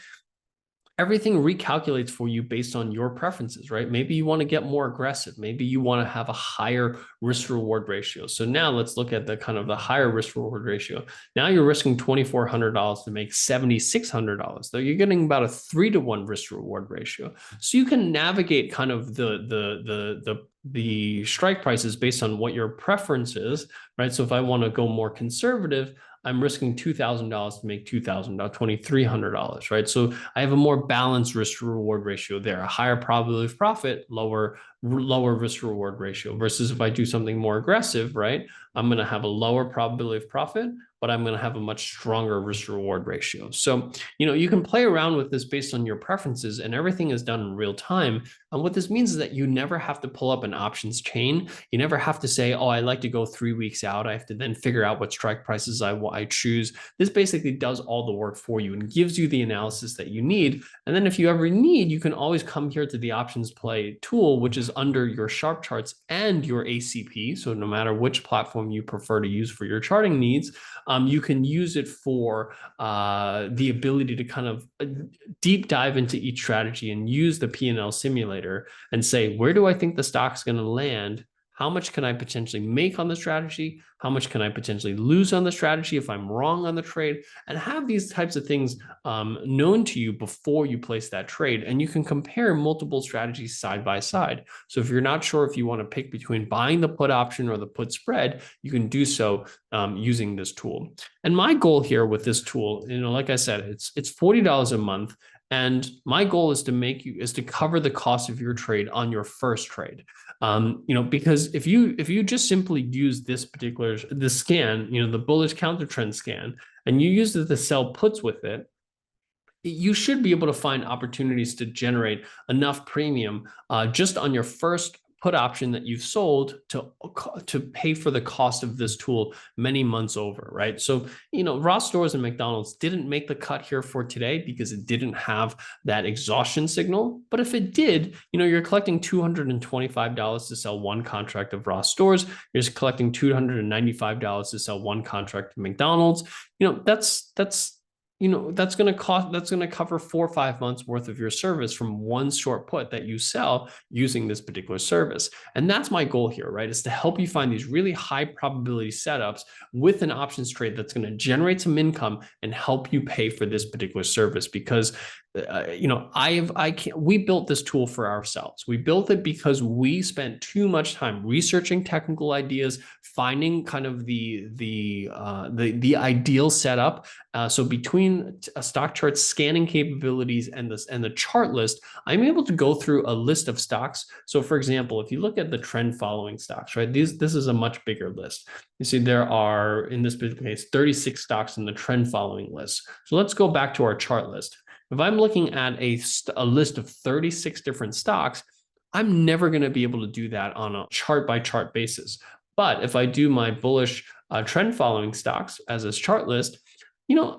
Everything recalculates for you based on your preferences, right? Maybe you want to get more aggressive. Maybe you want to have a higher risk reward ratio. So now let's look at the kind of the higher risk reward ratio. Now you're risking $2,400 to make $7,600. So you're getting about a 3-to-1 risk reward ratio. So you can navigate kind of the the strike prices based on what your preference is, right? So if I want to go more conservative, I'm risking $2,000 to make $2,000, $2,300, right? So I have a more balanced risk reward ratio there, a higher probability of profit, lower risk reward ratio, versus if I do something more aggressive, right? I'm going to have a lower probability of profit, but I'm going to have a much stronger risk reward ratio. So, you can play around with this based on your preferences, and everything is done in real time. And what this means is that you never have to pull up an options chain. You never have to say, oh, I like to go 3 weeks out. I have to then figure out what strike prices I choose. This basically does all the work for you and gives you the analysis that you need. And then if you ever need, you can always come here to the OptionsPlay tool, which is under your sharp charts and your ACP. So no matter which platform you prefer to use for your charting needs, you can use it for the ability to kind of deep dive into each strategy and use the P&L simulator and say, where do I think the stock's going to land? How much can I potentially make on the strategy? How much can I potentially lose on the strategy if I'm wrong on the trade? And have these types of things known to you before you place that trade. And you can compare multiple strategies side by side. So if you're not sure if you want to pick between buying the put option or the put spread, you can do so using this tool. And my goal here with this tool, like I said, it's $40 a month. And my goal is to cover the cost of your trade on your first trade. Because if you just simply use this scan, the bullish counter trend scan, and you use it to sell puts with it, you should be able to find opportunities to generate enough premium just on your first put option that you've sold to pay for the cost of this tool many months over, right? So, Ross Stores and McDonald's didn't make the cut here for today because it didn't have that exhaustion signal. But if it did, you're collecting $225 to sell one contract of Ross Stores. You're just collecting $295 to sell one contract of McDonald's. That's going to cover 4 or 5 months worth of your service from one short put that you sell using this particular service. And that's my goal here, right? Is to help you find these really high probability setups with an options trade that's going to generate some income and help you pay for this particular service. Because we built this tool for ourselves. We built it because we spent too much time researching technical ideas, finding kind of the ideal setup. So between StockCharts scanning capabilities and the chart list, I'm able to go through a list of stocks. So for example, if you look at the trend following stocks, right, this is a much bigger list. You see there are, in this particular case, 36 stocks in the trend following list. So let's go back to our chart list. If I'm looking at a list of 36 different stocks, I'm never going to be able to do that on a chart by chart basis. But if I do my bullish trend following stocks as a chart list, a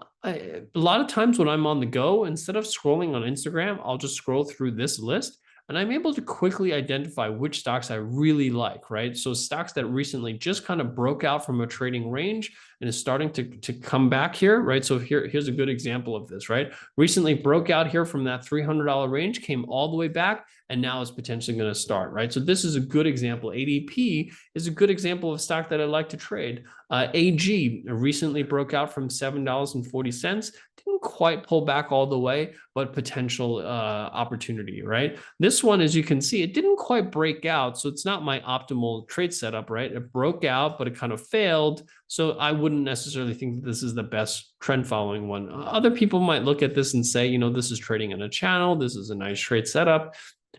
lot of times when I'm on the go, instead of scrolling on Instagram, I'll just scroll through this list and I'm able to quickly identify which stocks I really like, right? So stocks that recently just kind of broke out from a trading range and is starting to come back here, right? So here's a good example of this, right? Recently broke out here from that $300 range, came all the way back, and now is potentially going to start, right? So this is a good example. ADP is a good example of stock that I like to trade. AG recently broke out from $7.40. Didn't quite pull back all the way, but potential opportunity, right? This one, as you can see, it didn't quite break out. So it's not my optimal trade setup, right? It broke out, but it kind of failed. So I wouldn't necessarily think that this is the best trend following one. Other people might look at this and say, this is trading in a channel. This is a nice trade setup.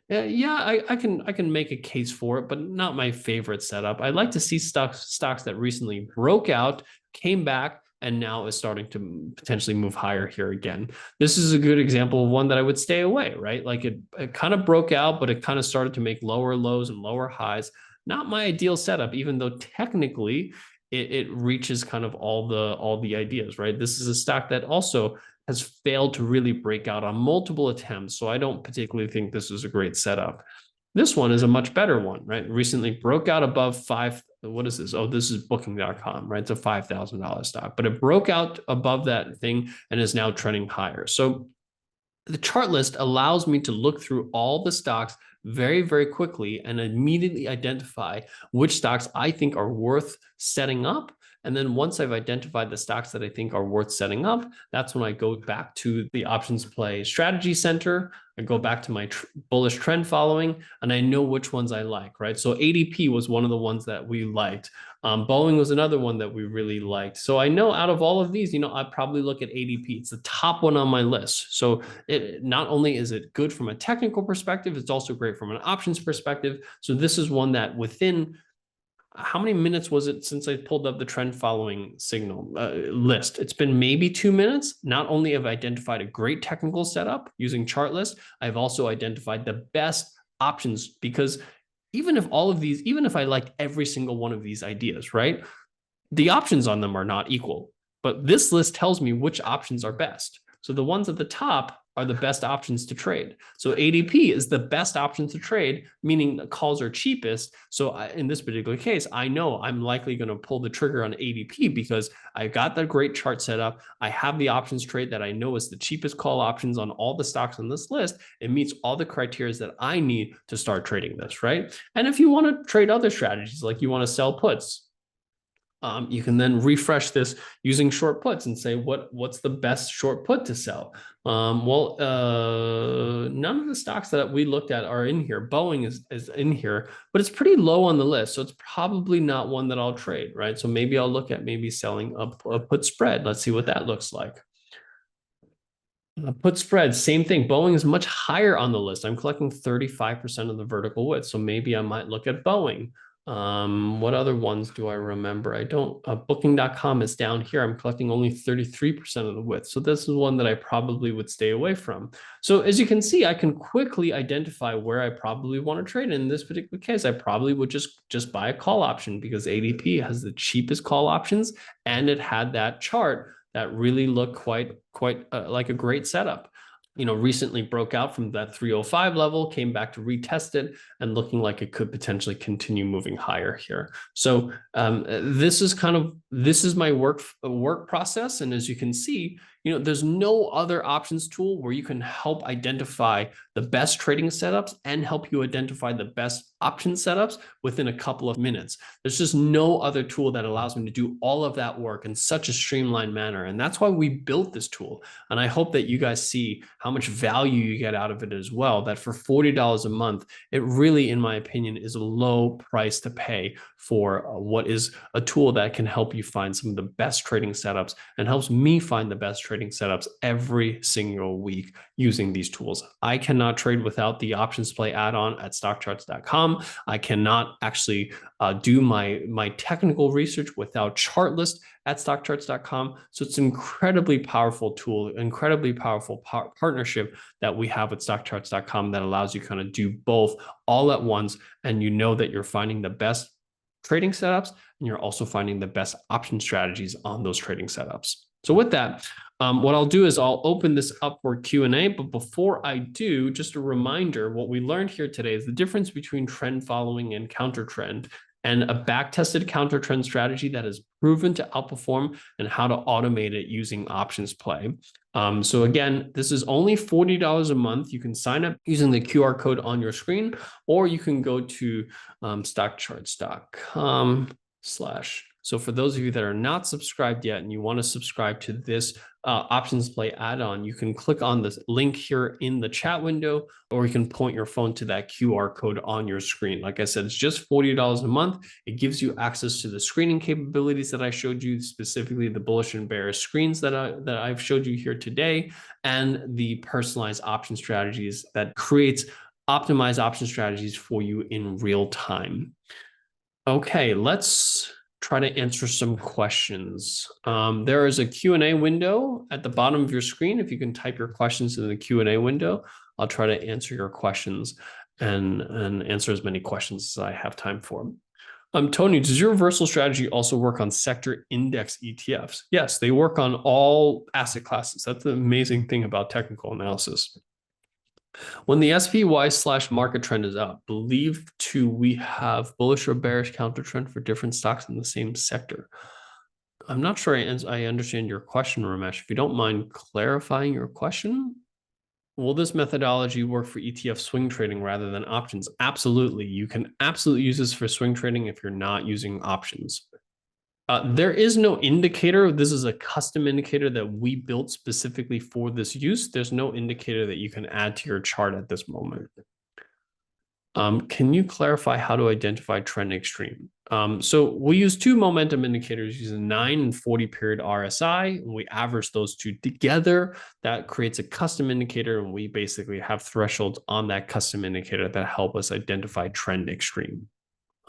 Yeah, I can make a case for it, but not my favorite setup. I like to see stocks that recently broke out, came back, and now is starting to potentially move higher here again. This is a good example of one that I would stay away, right? Like it kind of broke out, but it kind of started to make lower lows and lower highs. Not my ideal setup, even though technically it reaches kind of all the ideas, right? This is a stock that also has failed to really break out on multiple attempts. So I don't particularly think this is a great setup. This one is a much better one, right? Recently broke out above what is this? Oh, this is booking.com, right? It's a $5,000 stock, but it broke out above that thing and is now trending higher. So the chart list allows me to look through all the stocks very, very quickly and immediately identify which stocks I think are worth setting up And then once I've identified the stocks that I think are worth setting up, that's when I go back to the options play strategy center. I go back to my bullish trend following, and I know which ones I like, right? So ADP was one of the ones that we liked. Boeing was another one that we really liked. So I know out of all of these, I'd probably look at ADP. It's the top one on my list. So it not only is it good from a technical perspective, it's also great from an options perspective. So this is one that within how many minutes was it since I pulled up the trend following signal list? It's been maybe 2 minutes. Not only have I identified a great technical setup using ChartList, I've also identified the best options, because even if I liked every single one of these ideas, right? The options on them are not equal, but this list tells me which options are best. So the ones at the top are the best options to trade. So ADP is the best option to trade, meaning the calls are cheapest. So in this particular case, I know I'm likely going to pull the trigger on ADP because I got the great chart set up. I have the options trade that I know is the cheapest call options on all the stocks on this list. It meets all the criteria that I need to start trading this, right? And if you want to trade other strategies, like you want to sell puts, you can then refresh this using short puts and say, what's the best short put to sell? None of the stocks that we looked at are in here. Boeing is in here, but it's pretty low on the list. So it's probably not one that I'll trade, right? So maybe I'll look at maybe selling a put spread. Let's see what that looks like. Put spread, same thing. Boeing is much higher on the list. I'm collecting 35% of the vertical width. So maybe I might look at Boeing. What other ones do I remember? I don't, booking.com is down here. I'm collecting only 33% of the width. So this is one that I probably would stay away from. So as you can see, I can quickly identify where I probably want to trade. In this particular case, I probably would just buy a call option because ADP has the cheapest call options, and it had that chart that really looked quite like a great setup. Recently broke out from that 305 level, came back to retest it, and looking like it could potentially continue moving higher here. So this is my work process. And as you can see, there's no other options tool where you can help identify the best trading setups and help you identify the best option setups within a couple of minutes. There's just no other tool that allows me to do all of that work in such a streamlined manner. And that's why we built this tool. And I hope that you guys see how much value you get out of it as well, that for $40 a month, it really, in my opinion, is a low price to pay for what is a tool that can help you find some of the best trading setups and helps me find the best trading setups every single week using these tools. I cannot trade without the OptionsPlay add-on at StockCharts.com. I cannot actually do my technical research without ChartList at StockCharts.com. So it's an incredibly powerful tool, incredibly powerful partnership that we have with StockCharts.com that allows you kind of do both all at once, and that you're finding the best trading setups, and you're also finding the best option strategies on those trading setups. So with that, what I'll do is I'll open this up for Q&A, but before I do, just a reminder, what we learned here today is the difference between trend following and counter trend, and a back-tested counter trend strategy that has proven to outperform, and how to automate it using OptionsPlay. So again, this is only $40 a month. You can sign up using the QR code on your screen, or you can go to StockCharts.com/ So for those of you that are not subscribed yet and you want to subscribe to this OptionsPlay add-on, you can click on this link here in the chat window, or you can point your phone to that QR code on your screen. Like I said, it's just $40 a month. It gives you access to the screening capabilities that I showed you, specifically the bullish and bearish screens that I've showed you here today, and the personalized option strategies that creates optimized option strategies for you in real time. Okay, let's try to answer some questions. There is a Q&A window at the bottom of your screen. If you can type your questions in the Q&A window, I'll try to answer your questions and answer as many questions as I have time for. Tony, does your reversal strategy also work on sector index ETFs? Yes, they work on all asset classes. That's the amazing thing about technical analysis. When the SPY/market trend is up, believe we have bullish or bearish counter trend for different stocks in the same sector. I'm not sure I understand your question, Ramesh. If you don't mind clarifying your question. Will this methodology work for ETF swing trading rather than options? Absolutely. You can absolutely use this for swing trading if you're not using options. There is no indicator. This is a custom indicator that we built specifically for this use. There's no indicator that you can add to your chart at this moment. Can you clarify how to identify trend extreme? So we use two momentum indicators using 9 and 40 period RSI, and we average those two together. That creates a custom indicator, and we basically have thresholds on that custom indicator that help us identify trend extreme.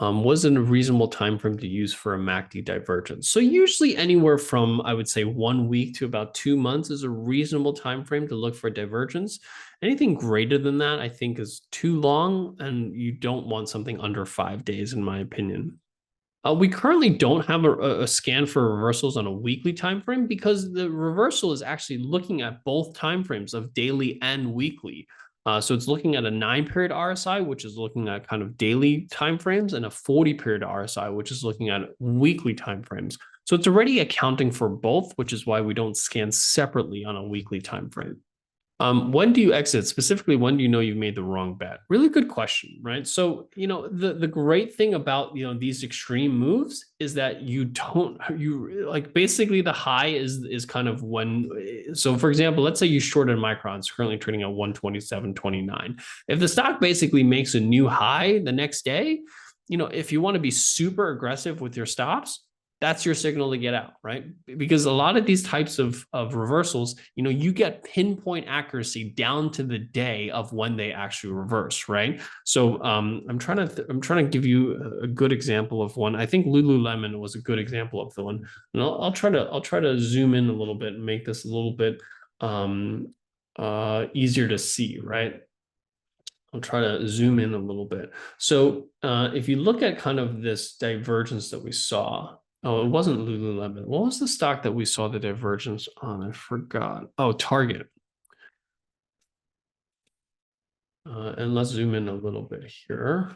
Was it a reasonable time frame to use for a MACD divergence? So usually anywhere from, I would say, 1 week to about 2 months is a reasonable time frame to look for divergence. Anything greater than that, I think, is too long, and you don't want something under 5 days, in my opinion. We currently don't have a scan for reversals on a weekly time frame because the reversal is actually looking at both time frames of daily and weekly. So it's looking at a 9-period RSI, which is looking at kind of daily timeframes, and a 40-period RSI, which is looking at weekly timeframes. So it's already accounting for both, which is why we don't scan separately on a weekly time frame. When do you exit? Specifically, when do you know you've made the wrong bet? Really good question, right? So, the great thing about, these extreme moves is that you like basically the high is kind of when, so for example, let's say you shorted Micron's currently trading at 127.29. If the stock basically makes a new high the next day, if you want to be super aggressive with your stops, that's your signal to get out, right? Because a lot of these types of reversals, you get pinpoint accuracy down to the day of when they actually reverse, right? So I'm trying to give you a good example of one. I think Lululemon was a good example of the one, and I'll try to zoom in a little bit and make this a little bit easier to see, right? I'll try to zoom in a little bit. So if you look at kind of this divergence that we saw. Oh, it wasn't Lululemon. What was the stock that we saw the divergence on? I forgot. Oh, Target. And let's zoom in a little bit here.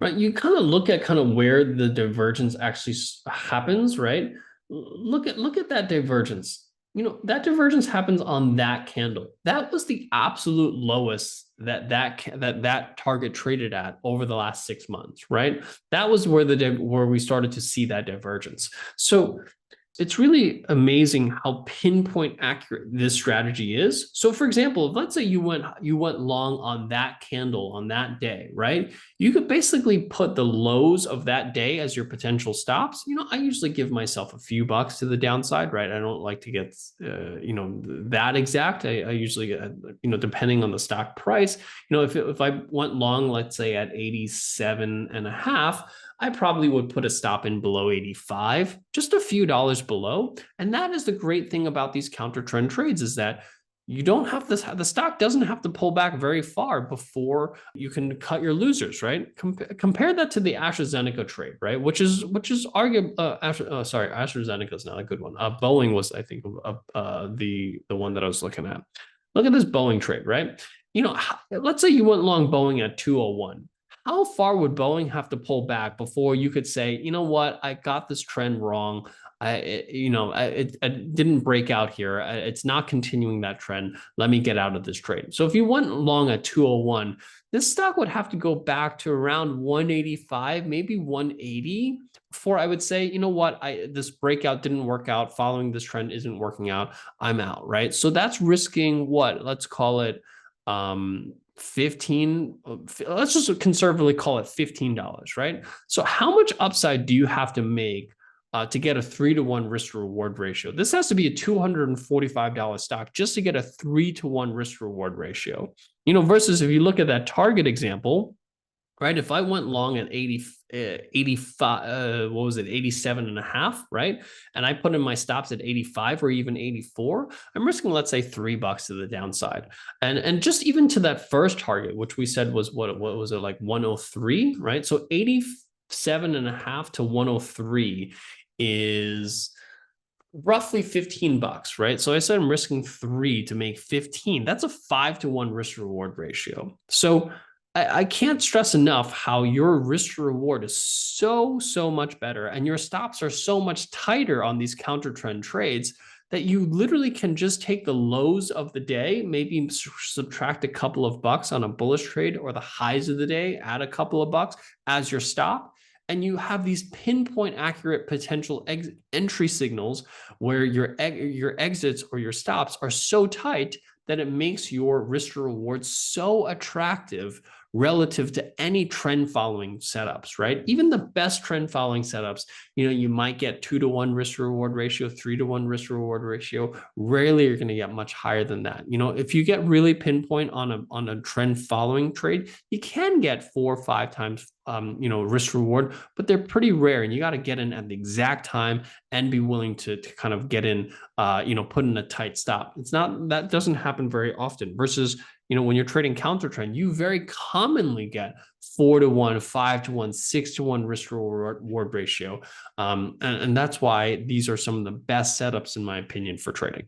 Right, you kind of look at kind of where the divergence actually happens, right? Look at that divergence. That divergence happens on that candle. That was the absolute lowest that target traded at over the last 6 months, right? That was where we started to see that divergence. So it's really amazing how pinpoint accurate this strategy is. So for example, let's say you went long on that candle on that day, right? You could basically put the lows of that day as your potential stops. I usually give myself a few bucks to the downside, right? I don't like to get, that exact. I usually get, depending on the stock price, if I went long, let's say at 87.5, I probably would put a stop in below 85, just a few dollars below. And that is the great thing about these counter trend trades, is that you don't have this, the stock doesn't have to pull back very far before you can cut your losers, right? Compare that to the AstraZeneca trade, right? Which is arguably, AstraZeneca is not a good one. Boeing was, I think, the one that I was looking at. Look at this Boeing trade, right? Let's say you went long Boeing at 201. How far would Boeing have to pull back before you could say, you know what, I got this trend wrong. It didn't break out here. It's not continuing that trend. Let me get out of this trade. So if you went long at 201, this stock would have to go back to around 185, maybe 180 before I would say, you know what, this breakout didn't work out. Following this trend isn't working out. I'm out, right? So that's risking what? Let's call it 15, let's just conservatively call it $15, right? So how much upside do you have to make to get a 3-to-1 risk to reward ratio? This has to be a $245 stock just to get a 3-to-1 risk to reward ratio. Versus if you look at that Target example, right? If I went long at 85, 87.5, right? And I put in my stops at 85 or even 84, I'm risking, let's say, $3 to the downside. And just even to that first target, which we said was what was it, like 103, right? So 87.5 to 103 is roughly $15, right? So I said I'm risking 3 to make 15. That's a 5-to-1 risk reward ratio. So I can't stress enough how your risk to reward is so much better, and your stops are so much tighter on these counter trend trades that you literally can just take the lows of the day, maybe subtract a couple of bucks on a bullish trade, or the highs of the day, add a couple of bucks as your stop, and you have these pinpoint accurate potential entry signals where your exits or your stops are so tight that it makes your risk to reward so attractive relative to any trend following setups, right? Even the best trend following setups, you might get 2-to-1 risk to reward ratio, 3-to-1 risk to reward ratio. Rarely you're going to get much higher than that. If you get really pinpoint on a trend following trade, you can get 4 or 5 times risk reward, but they're pretty rare, and you got to get in at the exact time and be willing to kind of get in, put in a tight stop. That doesn't happen very often versus, when you're trading counter trend, you very commonly get 4-to-1, 5-to-1, 6-to-1 risk reward ratio. And that's why these are some of the best setups, in my opinion, for trading.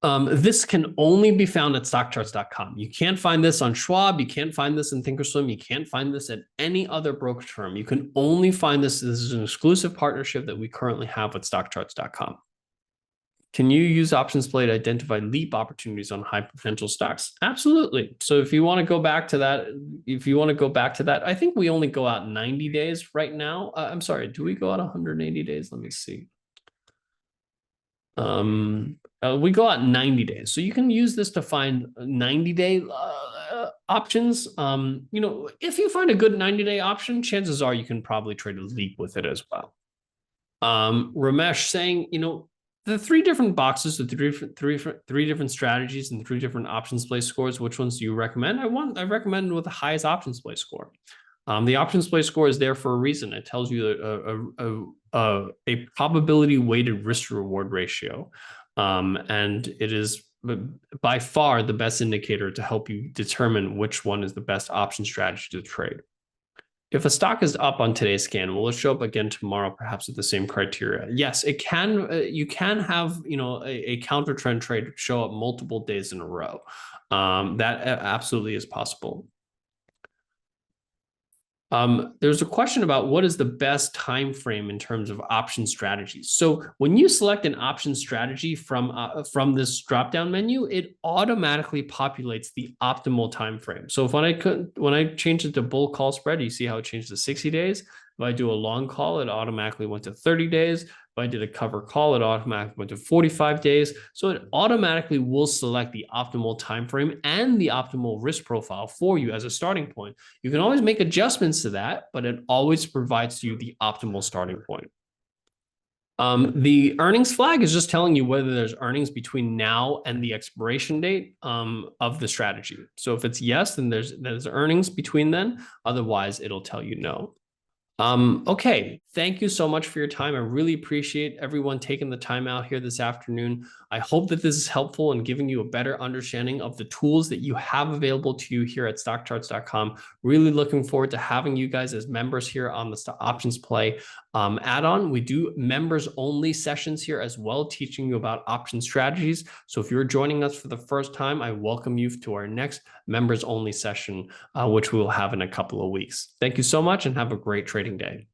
This can only be found at StockCharts.com. You can't find this on Schwab. You can't find this in Thinkorswim. You can't find this at any other brokerage firm. You can only find this. This is an exclusive partnership that we currently have with StockCharts.com. Can you use OptionsPlay to identify leap opportunities on high potential stocks? Absolutely. So if you want to go back to that, I think we only go out 90 days right now. I'm sorry, do we go out 180 days? Let me see. We go out 90 days. So you can use this to find 90-day options. If you find a good 90-day option, chances are you can probably trade a leap with it as well. Ramesh saying, the 3 different boxes, the three different strategies and 3 different OptionsPlay scores, which ones do you recommend? I recommend with the highest OptionsPlay score. The OptionsPlay score is there for a reason. It tells you a probability weighted risk to reward ratio. And it is by far the best indicator to help you determine which one is the best option strategy to trade. If a stock is up on today's scan, will it show up again tomorrow, perhaps with the same criteria? Yes, it can. You can have a counter trend trade show up multiple days in a row. That absolutely is possible. There's a question about what is the best time frame in terms of option strategies. So when you select an option strategy from this drop-down menu, it automatically populates the optimal time frame. So if when I change it to bull call spread, you see how it changed to 60 days. If I do a long call, it automatically went to 30 days. If I did a cover call, it automatically went to 45 days. So it automatically will select the optimal time frame and the optimal risk profile for you as a starting point. You can always make adjustments to that, but it always provides you the optimal starting point. The earnings flag is just telling you whether there's earnings between now and the expiration date of the strategy. So if it's yes, then there's earnings between then. Otherwise, it'll tell you no. Okay, thank you so much for your time. I really appreciate everyone taking the time out here this afternoon. I hope that this is helpful in giving you a better understanding of the tools that you have available to you here at StockCharts.com. Really looking forward to having you guys as members here on the OptionsPlay add-on. We do members-only sessions here as well, teaching you about option strategies. So if you're joining us for the first time, I welcome you to our next members-only session, which we will have in a couple of weeks. Thank you so much and have a great trading day.